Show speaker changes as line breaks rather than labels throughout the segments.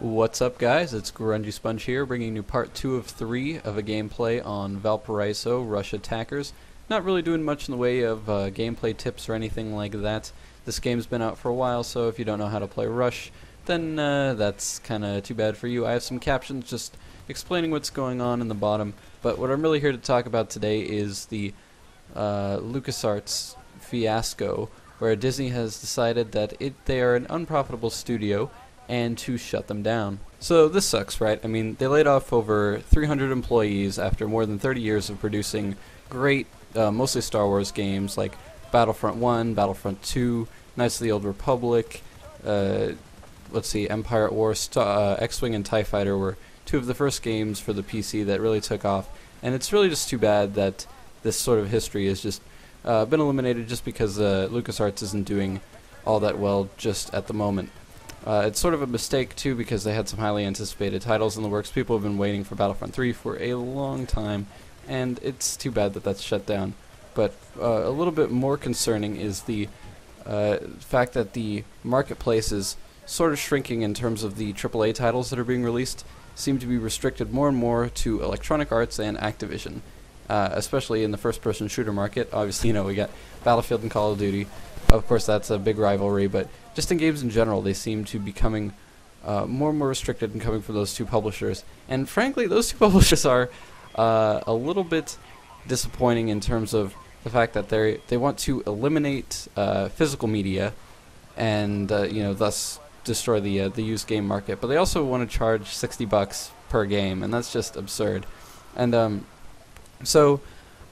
What's up, guys? It's Grungy Sponge here, bringing you part 2 of 3 of a gameplay on Valparaiso Rush Attackers. Not really doing much in the way of gameplay tips or anything like that. This game's been out for a while, so if you don't know how to play Rush, then that's kinda too bad for you. I have some captions just explaining what's going on in the bottom, but what I'm really here to talk about today is the LucasArts fiasco, where Disney has decided that they are an unprofitable studio and to shut them down. So this sucks, right? I mean, they laid off over 300 employees after more than 30 years of producing great, mostly Star Wars games like Battlefront 1, Battlefront 2, Knights of the Old Republic, let's see, Empire at War, X-Wing and TIE Fighter were two of the first games for the PC that really took off, and it's really just too bad that this sort of history has just been eliminated just because LucasArts isn't doing all that well just at the moment. It's sort of a mistake, too, because they had some highly anticipated titles in the works. People have been waiting for Battlefront 3 for a long time, and it's too bad that that's shut down. But a little bit more concerning is the fact that the marketplace is sort of shrinking in terms of the AAA titles that are being released, seem to be restricted more and more to Electronic Arts and Activision, especially in the first-person shooter market. Obviously, we got Battlefield and Call of Duty. Of course, that's a big rivalry, but just in games in general, they seem to be becoming more and more restricted and coming from those two publishers. And frankly, those two publishers are a little bit disappointing in terms of the fact that they want to eliminate physical media and thus destroy the used game market. But they also want to charge $60 per game, and that's just absurd. And so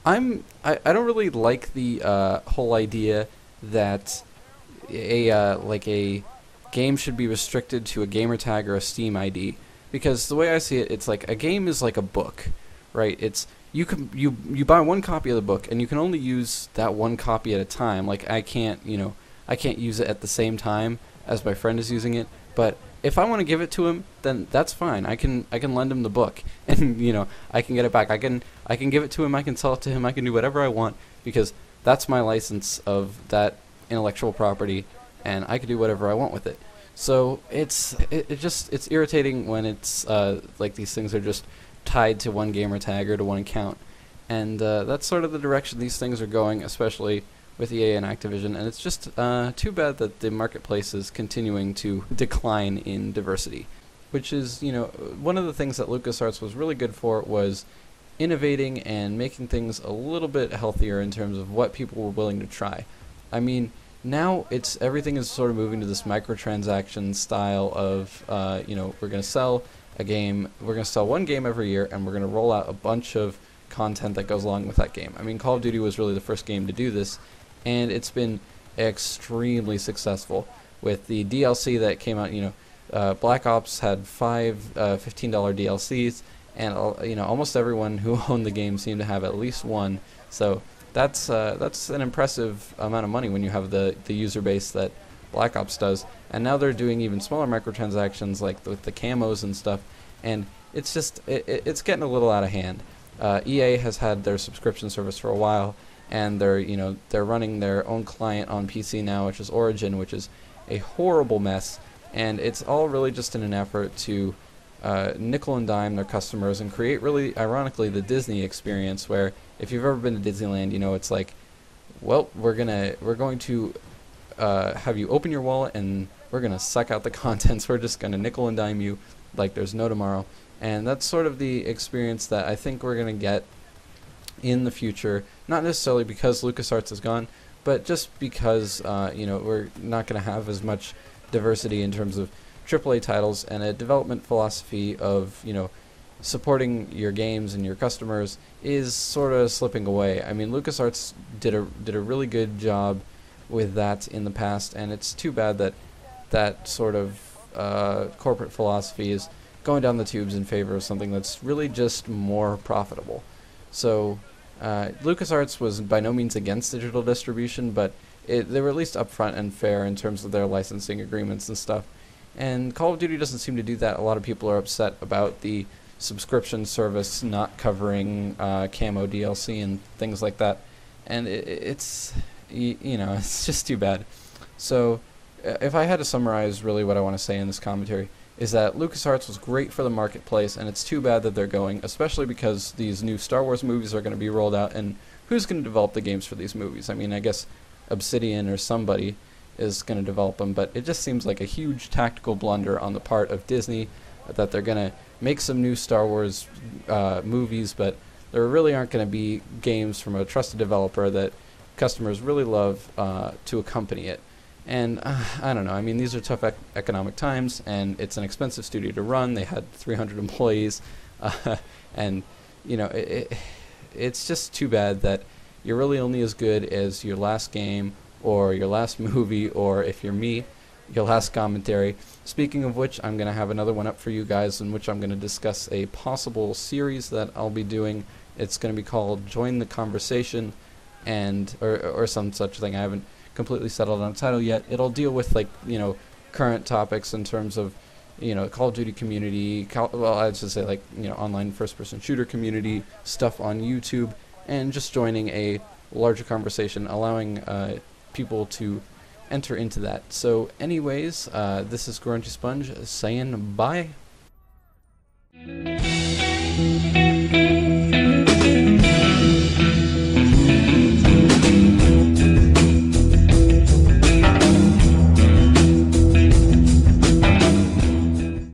I don't really like the whole idea that a game should be restricted to a gamer tag or a Steam ID, because the way I see it, it's like a game is like a book, right? It's you buy one copy of the book and you can only use that one copy at a time. Like I can't use it at the same time as my friend is using it, but if I want to give it to him, then that's fine. I can lend him the book, and I can get it back. I can give it to him. I can sell it to him. I can do whatever I want, because that's my license of that intellectual property, and I can do whatever I want with it. So it's irritating when it's like these things are just tied to one gamer tag or to one account, and that's sort of the direction these things are going, especially with EA and Activision. And it's just too bad that the marketplace is continuing to decline in diversity, which is one of the things that LucasArts was really good for was innovating and making things a little bit healthier in terms of what people were willing to try. I mean, now everything is sort of moving to this microtransaction style of we're going to sell a game, we're going to sell one game every year, and we're going to roll out a bunch of content that goes along with that game. I mean, Call of Duty was really the first game to do this, and it's been extremely successful with the DLC that came out. Black Ops had 5 $15 DLCs, and almost everyone who owned the game seemed to have at least one. So that's an impressive amount of money when you have the user base that Black Ops does. And now they're doing even smaller microtransactions like with the camos and stuff, and it's just it's getting a little out of hand. EA has had their subscription service for a while, and they're running their own client on PC now, which is Origin, which is a horrible mess, and it's all really just in an effort to nickel and dime their customers and create, really ironically, the Disney experience, where if you've ever been to Disneyland, it's like, well, we're going to have you open your wallet and we're gonna suck out the contents. We're just gonna nickel and dime you like there's no tomorrow. And that's sort of the experience that I think we're gonna get in the future, not necessarily because LucasArts is gone, but just because we're not going to have as much diversity in terms of AAA titles, and a development philosophy of supporting your games and your customers is sort of slipping away. I mean, LucasArts did a really good job with that in the past, and it's too bad that that sort of corporate philosophy is going down the tubes in favor of something that's really just more profitable. So LucasArts was by no means against digital distribution, but they were at least upfront and fair in terms of their licensing agreements and stuff. And Call of Duty doesn't seem to do that. A lot of people are upset about the subscription service not covering camo DLC and things like that. And it's it's just too bad. So if I had to summarize really what I want to say in this commentary, is that LucasArts was great for the marketplace, and it's too bad that they're going, especially because these new Star Wars movies are going to be rolled out, and who's going to develop the games for these movies? I mean, I guess Obsidian or somebody is going to develop them, but it just seems like a huge tactical blunder on the part of Disney that they're going to make some new Star Wars movies, but there really aren't going to be games from a trusted developer that customers really love to accompany it. And I don't know. I mean, these are tough economic times, and it's an expensive studio to run. They had 300 employees, and you know, it's just too bad that you're really only as good as your last game or your last movie, or if you're me, your last commentary. Speaking of which, I'm going to have another one up for you guys in which I'm going to discuss a possible series that I'll be doing. It's going to be called Join the Conversation, and or some such thing. I haven't completely settled on a title yet. It'll deal with, like, you know, current topics in terms of, you know, Call of Duty community, well, I should say, like, you know, online first-person shooter community stuff on YouTube, and just joining a larger conversation, allowing people to enter into that. So anyways, this is Grungy Sponge saying bye.